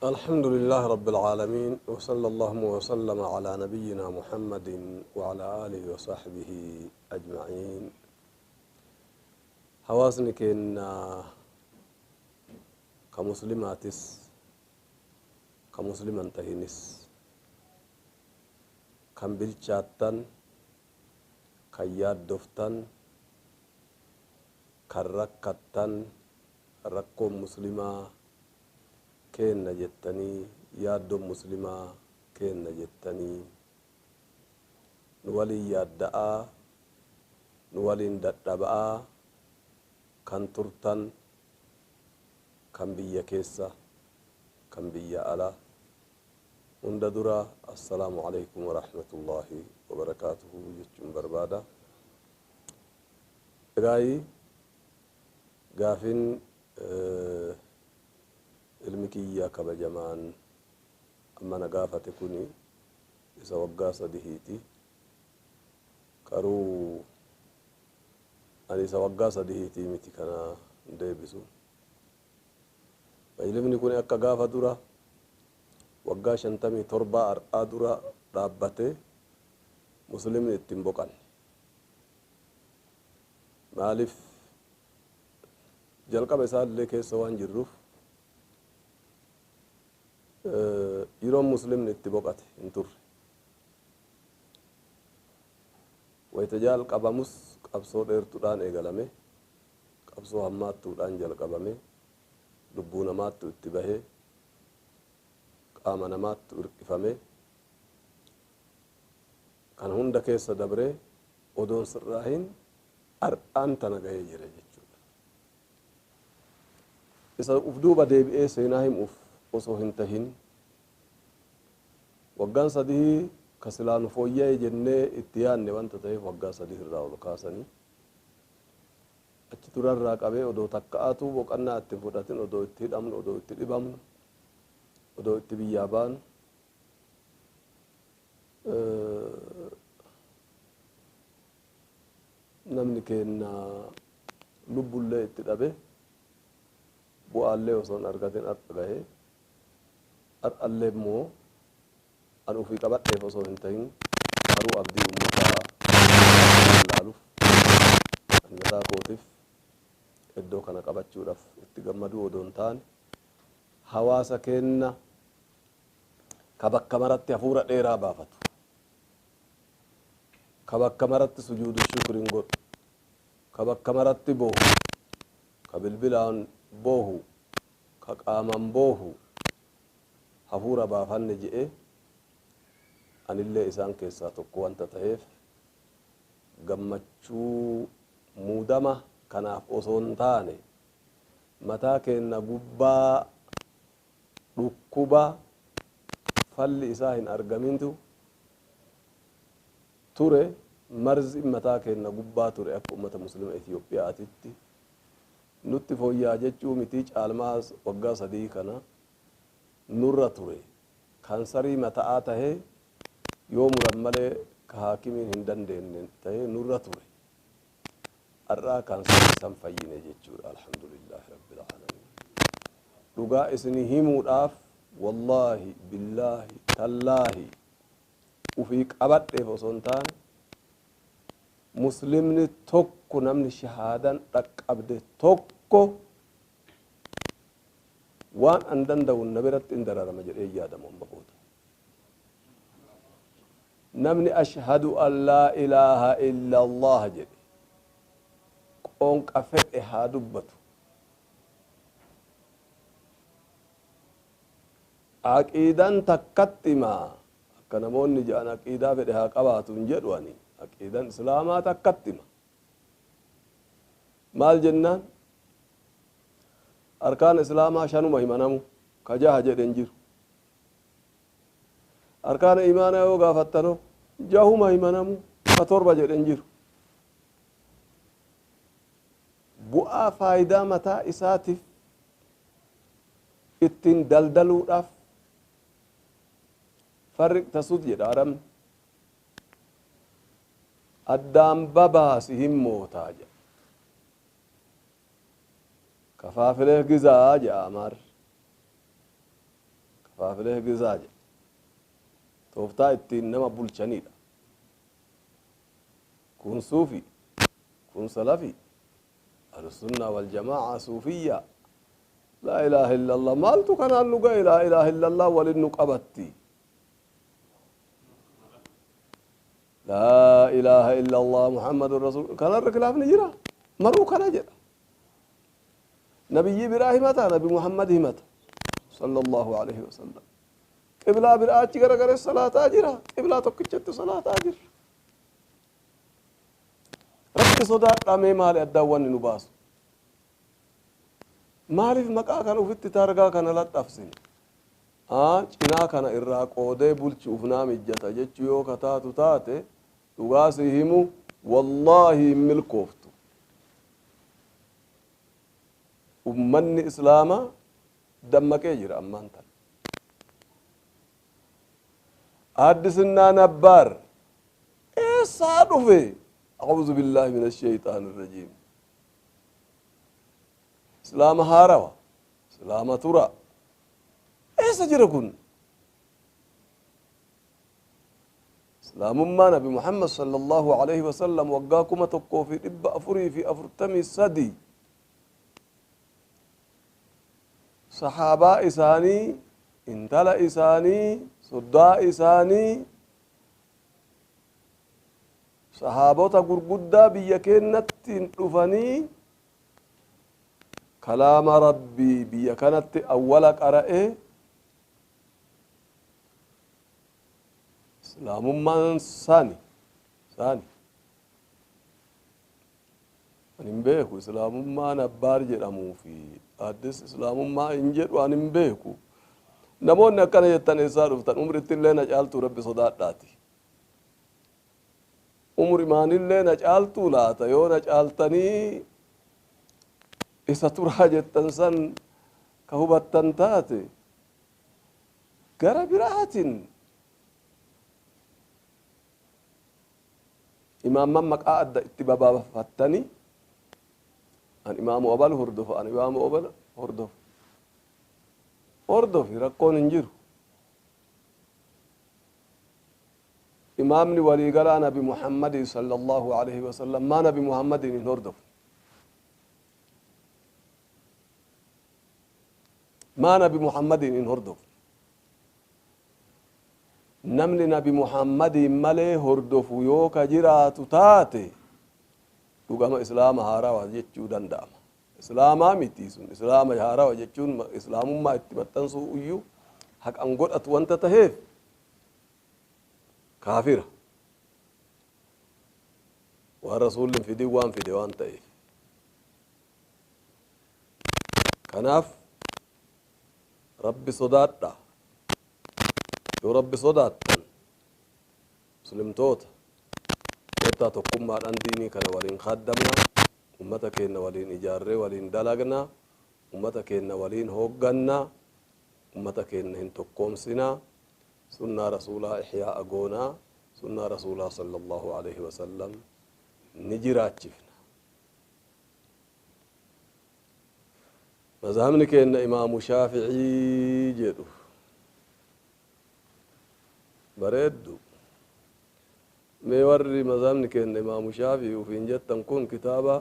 الحمد لله رب العالمين وصلى الله وسلم على نبينا محمد وعلى آله وصحبه أجمعين. حواسنك إن كمسلماتس كمسلمان تهينس كم بالشاتن كياد دفتن كركتن ركو مسلمة كين نجتني يادو مسلمة كين نجتني نولي يادعا نولي ندبعا كان ترتن كان بيا كيسا كان بيا ألا ونددرا السلام عليكم ورحمة الله وبركاته جتشم بربادا غاي غافين ilmikiyya kabajamaan amma nagaafate kuni isa waggaa sadihiiti karuu ani isa waggaa sadihiiti miti kana deebisu ilmini kuni akka gaafa dura waggaa 57 ar'aa dura dhaabbate muslimni ittiin boqanne maaliif jalqaba isaallee keessa waan jirruuf يروم مسلم نتبقت انتر ويتجال قبامس قبصو دير تودان ايغلامي قبصو همات تودان جل قبامي لبونا مات اتباهي قامنا مات ارقفامي كان هندا كيسا دبري ودون سراهين ارقان تنغيه جره جيچو isa ufduuba deebi'ee seenaa himuuf osoo hin tahin waggaan sadii kasilaan fooyya'e jennee itti yaanne wanta ta'eef waggaa sadii irraa ol kaasanii achi turarraa qabee odoo takka'aatu boqannaa itti fudhatin odoo itti hidhamnu odoo itti dhibamnu odoo itti biyyaa baanu namni keenna lubbullee itti dhabe bu'aallee osoo hin argatin arqa gahee ar'allee immoo an ufii qabadheef osoo hin tahin haruu abdii ummataa laaluuf an mataa kootiif iddoo kana qabachuudhaaf itti gammaduu odoo hin taane hawaasa keenna ka bakka maratti hafuura dheeraa baafatu ka bakka maratti sujuudu shukriin godhu ka bakka maratti boohu ka bilbilaan boohu ka qaaman boohu hafuura baafanne je'e anillee isaan keessaa tokko wanta ta'eef gammachuu muudama kanaaf osoo hin taane mataa keenna gubbaa dhukkuba falli isaa hin argamintu ture marzi mataa keenna gubbaa ture akka ummata muslima Itiyoophiyaatitti nutti fooyyaa jechuu miti caalmaas waggaa sadii kana nurra ture kaansarii mataa tahee yoo muran malee ka haakimiin hin dandeenye tahee nurra ture arraa kaansarii san fayyine jechuudha alhamdulillahi rabbil aalamiin dhugaa isinii himuudhaaf wallaahi billaahi tallaahi ufii qabadheef osoo hin taane muslimni tokko namni shahaadan dhaqqabde tokko waan an danda'u na biratti hin dararama jedhee yaadamu amma booda namni ashhadu an laa ilaaha illa allah jedhe qoonqa fedhe haa dubbatu aqiidan takkattima akka namoonni jedhan aqiidaa fedhe haa qabaatu hin jedhu ani aqiidan islaamaa takkattima maal jennaan arkaan islaamaa shanuma himanamu ka jaha jedhen jiru arkaan imaana yoo gaafattano jahuma himanamu ka torba jedhen jiru bu'aa faayidaa mataa isaatiif ittiin daldaluudhaaf farriq tasud jedha arabni addaan babaasi himmootaa jedha كفافله غزا جامر فافله غزاج توفتا اتنما بولشنيدا كون صوفي كون سلفي أهل السنة والجماعة صوفية لا إله إلا الله مالتو كان اللغة لا إله إلا الله ولنك أبتي لا إله إلا الله محمد رسول كان الركلاف نجرا مرو كان جرا نبي إبراهيم نبي محمد همتا صلى الله عليه وسلم قبلة برآتي غرغر الصلاة أجرا قبلة تكتشت صلاة أجر رب صداق رامي مال أدوان نباس مالف مقا كان وفت تارغا كان لا تفسين چنا كان إرا قودي بلچ افنا مجتا جچ يو كتاتو تاتي تغاسي همو والله ملكوفتو أمني إسلاما دمك يجرى أمانتا حدثنا نبار إيه صادو في أعوذ بالله من الشيطان الرجيم إسلام هاروا إسلام ترى إيه سجركن إسلام ما نبي محمد صلى الله عليه وسلم وقاكم تقو في إب أفري في أفرتمي السدي صحابة إساني انتلا إساني صداء إساني صحابة قرقودة بيكينت رفني كلام ربي بيكنت أولا قرأه إسلام من ثاني أن بيكو إسلام ما نبار جرمو في حدث إسلام ما إنجر وأن بيكو نمون نكنا يتن إسار وفتن عمر التلين أجعلت ربي صدات داتي عمر إيمان اللين أجعلت لاتا يون أجعلتني إسا ترى جتن سن كهوبتن تاتي غرا براحة إمام ممك أعد اتبابا فتني أن إمام أبل هردف أن إمام أبل هردف يرقون انجر إمامني ولي قال نبي محمد صلى الله عليه وسلم ما نبي محمد هردف ما نبي محمد هردف نمني نبي محمد ملي هردف يوكا جرات تاتي تقام إسلام هارا وجتشو دندام إسلام ميتيسون إسلام هارا وجتشون إسلام ما اتمتنسو أيو حق أنقود أتوانت تهيف كافرة ورسول في ديوان تهيف كناف ربي صداتا يو ربي صداتا مسلمتوتا وتا تقوم مع ديني كان ولين خدمنا أمتك إن ولين إجارة ولين دلقنا أمتك إن ولين هوجنا أمتك إن هن تقوم سنا سنة رسول إحياء أجونا سنة رسول صلى الله عليه وسلم نجرات شفنا مذهبنا كأن إمام شافعي جدو بردو ميوري مذهبنا كأن إمام شافعي وفي جت كون كتابة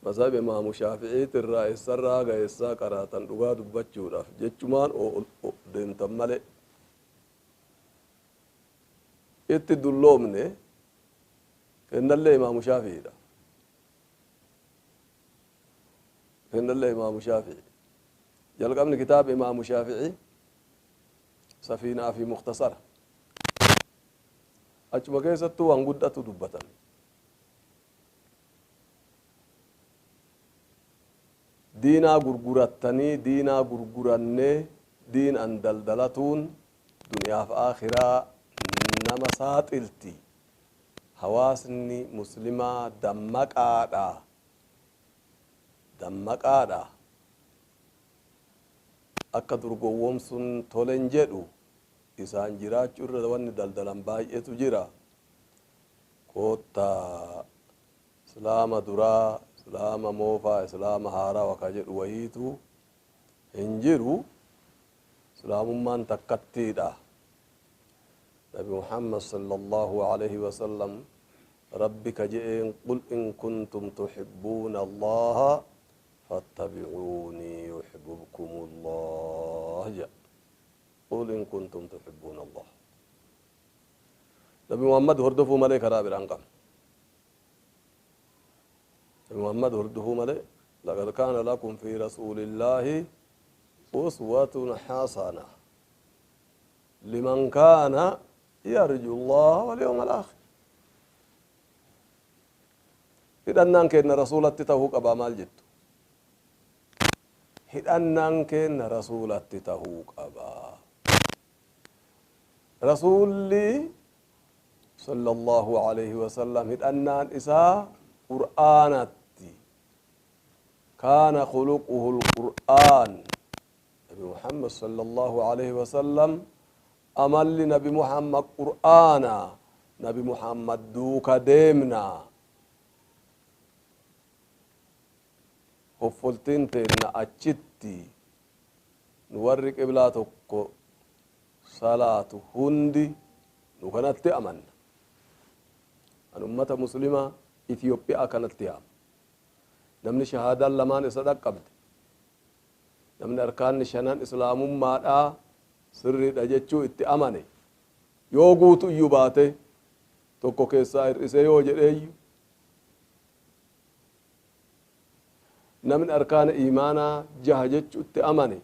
مذهب إمام شافعي الرئيس الراجع الساق راتن رجاد بتشورا جتشمان أو دين تملي يتدلومني إن الله إمام شافعي ده إن الله إمام شافعي جلق من كتاب إمام شافعي سفينة في مختصر أجمع كيستو وانقدة دبتن دينا غرغرتني دينا غرغرني دين أن دلدلتون دنيا في آخرة نما ساتلتي حواسني مسلمة دمك آدا akka durgowwomsun tolen jedhu isaan jiraachuu irra wanni daldalan baay'eetu jira kotta islaama duraa islaama moofaa islaama haaraa waka jedhu wayiitu hin jiru إسلام من تكتيدا نبي محمد صلى الله عليه وسلم ربك جئين قل إن كنتم تحبون الله فاتبعوني يحببكم الله قل إن كنتم تحبون الله نبي محمد هردفو ملك رابر عنكم نبي محمد هردفو ملك لقد كان لكم في رسول الله أسوة حسنة لمن كان يرجو الله واليوم الآخر hidhannaan keenna rasuulatti tahuu qaba maal jettu hidhannaan keenna rasuulatti tahuu qaba rasuulli sallallahu alaihi wasallam hidhannaan isaa qur'aanatti kaana khuluquhu alqur'aan nabi muhammad sallallahu alaihi wasallam amalli nabi muhammad qur'aana nabi muhammad duuka deemna hoffoltiin teenna achitti nu warri qiblaa tokko salaatu hundi nu kanatti amanna an ummata muslima Itiyoophiyaa kanatti yaama namni shahaadaan lamaan isa dhaqqabde namni arkaanni shanan islaamummaadhaa sirriidha jechuu itti amane yoo guutu iyyuu baate tokko keessaa hir'ise yoo jedheeyyu namni arkaana iimaanaa jaha jechuutti amane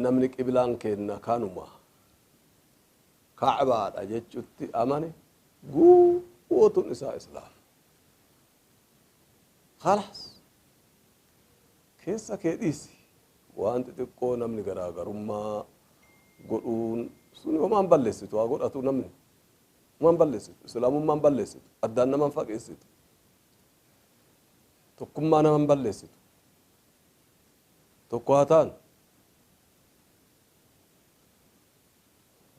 namni qiblaan keenna kanuma ka'baadha jechuutti amane guutuun isaa islaam خلاص keessa kee dhiisi waan xixiqqoo namni garaagarummaa godhuun sun homaan balleessitu haa godhatu namni homaan balleessitu islaamummaan balleessitu addaan naman faqeessitu tokkummaa naman balleessitu tokko haa ta'an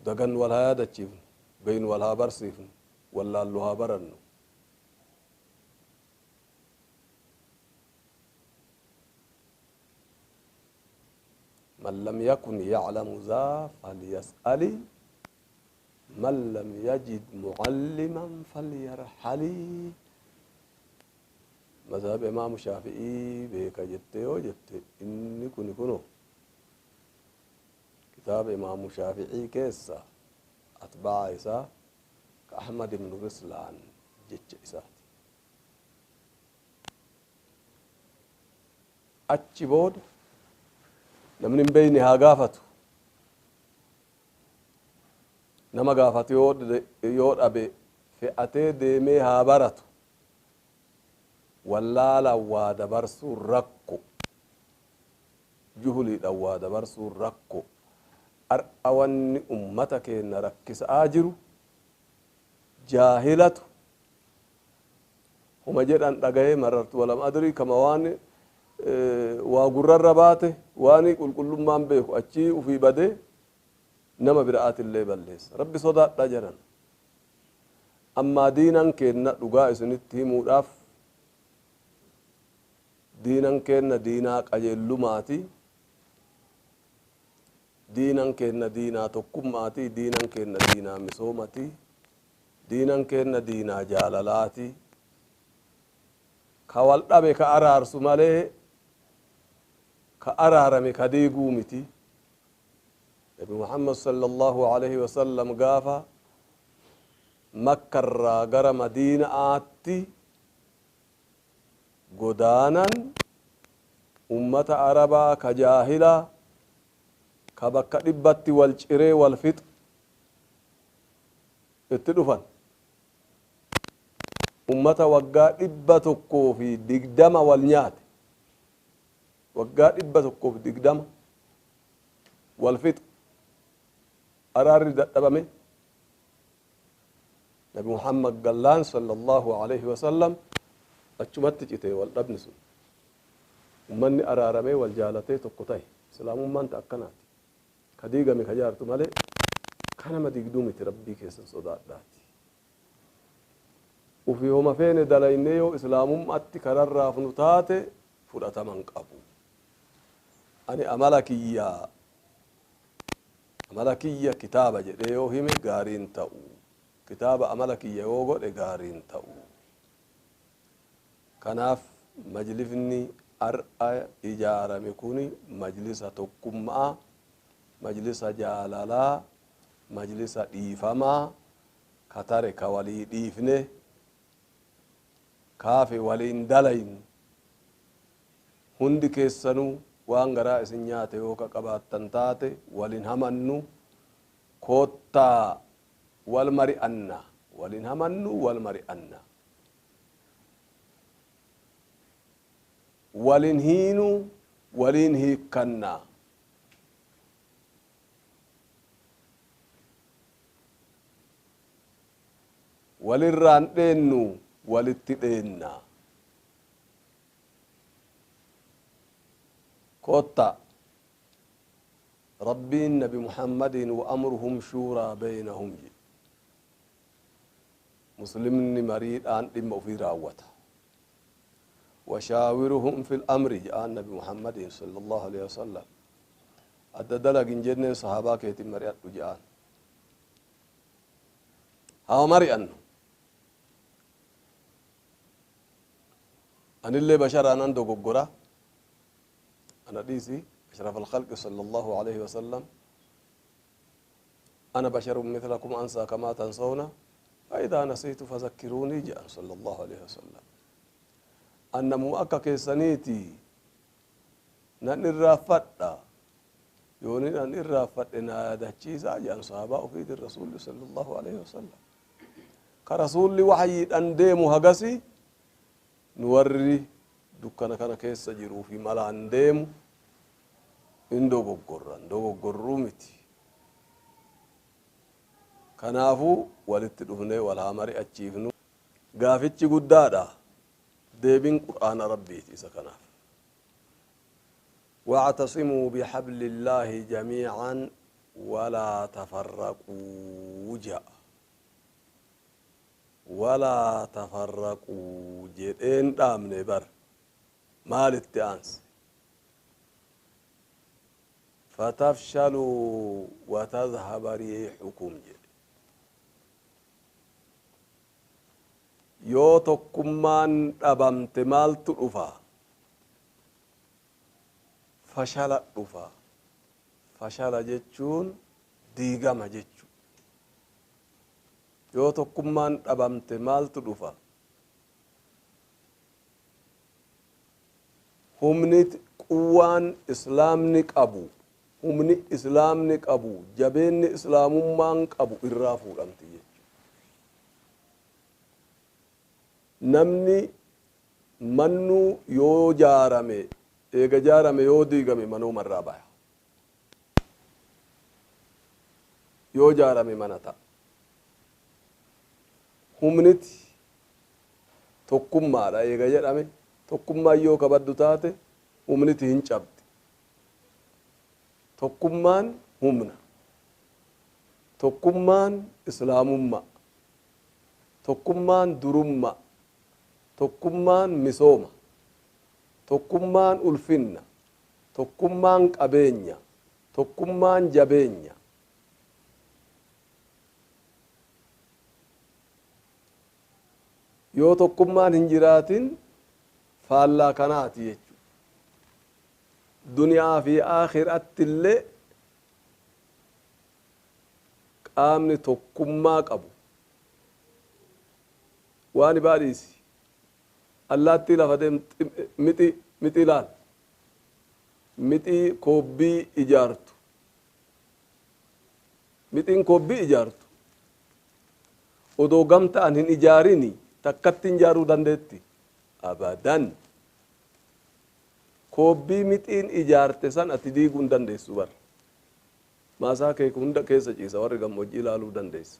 dagan wal haa yaadachiifnu gayin wal haa barsiifnu wallaallu haa barannu من لم يكن يعلم ذا فليسأل من لم يجد معلما فليرحل مذهب امام الشافعي بك جت وجت اني كنو كتاب امام الشافعي كيسا اتباع عيسى كأحمد بن رسلان جت عيسى اتشبود namni beeyni haa gaafatu nama gaafatu yoo dhabe fe'atee deemee haa baratu wallaala waa dabarsuu rakko juhuliidha waa dabarsuu rakko ar'awanni ummata keenna rakkisaa jiru jaahilatu huma jedhan dhagaye marartu walam adrii kama waan waa gurrarra baate waani qulqullummaan beeku achii ufii bade nama biraatillee balleessa rabbi sodaadha jedhan amma diinan keenna dhugaa isinitti himuudhaaf diinan keenna diinaa qajeellumaati diinan keenna diinaa tokkummaati diinan keenna diinaa misoomati diinan keenna diinaa jaalalaati ka wal dhabe ka araarsu malee ka araarame ka deeguu miti nabi muhammad sallallahu alaihi wasallam gaafa makkarraa gara madiinaatti godaanan ummata arabaa ka jaahila ka bakka dhibbatti wal ciree wal fixu itti dhufan ummata waggaa 120 wal nyaate waggaa 120 wal fixu araarri dadhabame nabi muhammad gallaan sallallahu alaihi wasallam achumatti cite wal dhabni sun ummanni araaramee wal jaalatee tokko ta'e islaamummaan ta akkanaati ka diigame ka jaartu malee kanama digduu miti rabbii keessan sodaadhaati ufi homa feene dalaynee yoo islaamummaatti kararraafnu taate fudhataman qabu ani amala kiyya kitaaba jedhee yoo hime gaariin ta'u kitaaba amala kiyya yoo godhe gaariin ta'u kanaaf majlisni ar'a ijaarame kuni majlisa tokkummaa majlisa jaalalaa majlisa dhiifamaa katare ka walii dhiifne kaafe waliin dalayin hundi keessanuu waan garaa isin nyaate yoo ka qabaattan taate walin hamannu koottaa wal mari'anna walin hamannu wal mari'anna walin hiinu walin hiikkanna walirraan dheennu walitti dheenna كوتا ربي النبي محمد وأمرهم شورى بينهم مسلمني مريد أن دم في راوته وشاورهم في الأمر جاء النبي محمد صلى الله عليه وسلم أددلق جنة صحابة كيتم مريد جاء هاو مريئن أن اللي بشر أن عنده قرى أنا ديسي أشرف الخلق صلى الله عليه وسلم أنا بشر مثلكم أنسى كما تنسون فإذا نسيت فذكروني جاء صلى الله عليه وسلم أن مؤكا كيسانيتي نان الرافت يوني نان الرافت إنا دهجيزا جاء صحابة في الرسول صلى الله عليه وسلم كرسول وحي أنديم هقسي نوري dukkana kana keessa jiru fi mala andeemu dogoggorruu miti kanaafu walitti dhufne wal haa mari'achiifnu gaafichi guddaadha deebin qur'aana rabbiiti isa kanaaf واعتصموا بحبل الله جميعا ولا تفرقوا جاء ولا تفرقوا جدين دامن بر مال التأنس فتفشلوا وتذهب ريحكم yoo tokkummaan dhabamte maaltu dhufa fashala dhufa fashala jechuun diigama jechu yoo tokkummaan dhabamte maaltu dhufa humni quwwaan islaamni qabu humni islaamni qabu jabeenni islaamummaan qabu irraa fuudhamti jechu namni mannu yoo jaarame eega jaarame yoo diigame manuma irraa baya yoo jaarame mana ta'a humniti tokkummaadha eega jedhame tokkummaan yoo kabaddu taate humniti hin cabdi tokkummaan humna tokkummaan islaamummaa tokkummaan durummaa tokkummaan misooma tokkummaan ulfinna tokkummaan qabeenya tokkummaan jabeenya yoo tokkummaan hin jiraatin faallaa kanaati jechu duniyaa fi aakhiraatti illee qaamni tokkummaa qabu waan ibaadhiisi allaatti lafa mixi ilaal mixi koobbii ijaartu mixiin koobbii ijaartu odoo gamta'an hin ijaarini takkatti ijaaruu dandeetti abadan koobbii mixiin ijaarte san ati diiguu hin dandeessu bar maasaa kee hunda keessa ciisa warri gammoojjii ilaaluu dandeessa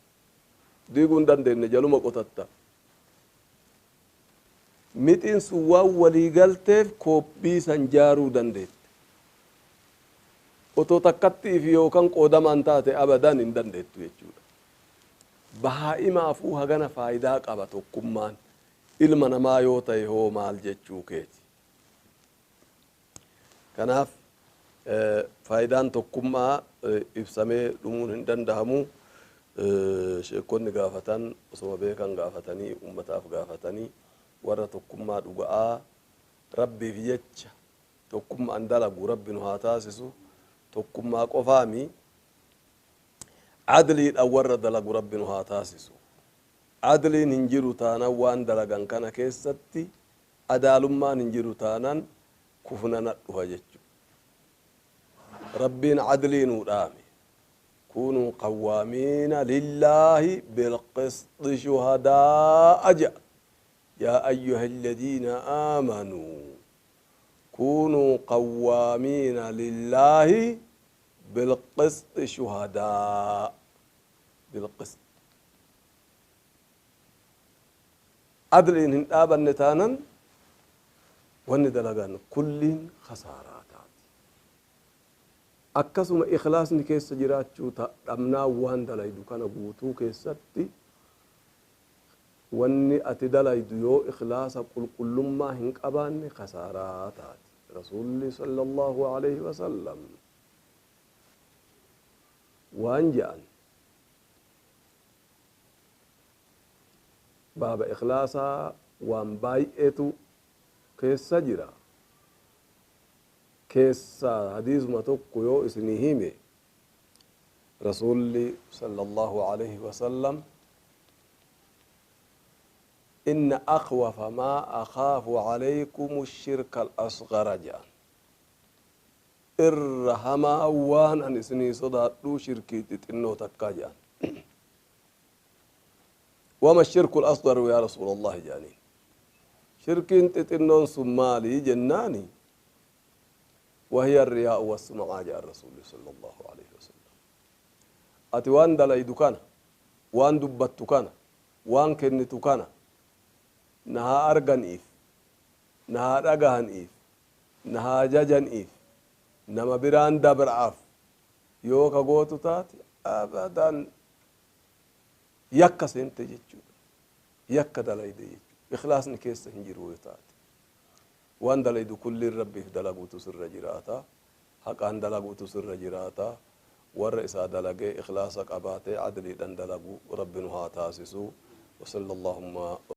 diiguu hin dandeenye jaluma qotatta mixiin sun waan walii galteef koobbii san jaaruu dandeette otoo takkattiif yookaan qoodamaan taate abadan hin dandeettu jechuudha bahaa'imaafuu hagana faayidaa qaba tokkummaan ilma namaa yoo ta'e hoo maal jechuu keeti kanaaf faayidaan tokkummaa ibsamee dhumuun hin danda'amu. Sheekonni gaafatan osoo beekan gaafatanii ummataaf gaafatanii warra tokkummaa dhuga'aa rabbiif jecha tokkummaan dalagu rabbi nu haa taasisu. tokkummaa qofaami adliidhaan warra dalagu rabbi nu haa taasisu. adliin hin jiru taanan waan dalagan kana keessatti adaalummaan hin jiru taanan kufnana dhufa jechu. rabbiin adlii nuu dhaame. كونوا قوامين لله بالقسط شهداء يا أيها الذين آمنوا كونوا قوامين لله بالقسط شهداء بالقسط عدل إن آبا نتانا وندلغان كل خسارات akkasuma ikhlaasni keessa jiraachuu dhabnaa waan dalaydu kana guutuu keessatti wanni ati dalaydu yoo ikhlaasa qulqullummaa hin qabaanne khasaaraa taati. rasuulli sallallahu alaihi wasallam waan jedhan baaba ikhlaasaa waan baay'eetu keessa jira. كيسا حديث ما تقو اسنهيم رسول صلى الله عليه وسلم إن أخوف ما أخاف عليكم الشرك الأصغر جان إرهما وان أن اسني صداتو شركي تتنو تكاجان وما الشرك الأصغر يا رسول الله جاني شركي تتنو سمالي جناني وهي الرياء والسمعة جاء الرسول صلى الله عليه وسلم أتوان دلائدو كان وان دبتو كان وان كنتو كان نها أرغن إيف نها رغهن إيف نها ججن إيف نما بران دبر عاف يوكا قوتو تاتي أبدا يكا سنتي جيجو يكا دلائدو جيجو إخلاص نكيس هنجيرو تاتي وان دلائدو كل ربي دلقو تسر جراتا حقان دلقو تسر جراتا ور إسا دلقي إخلاصك أباتي عدلي دن دلقو ربنا تاسسو وصلى اللهم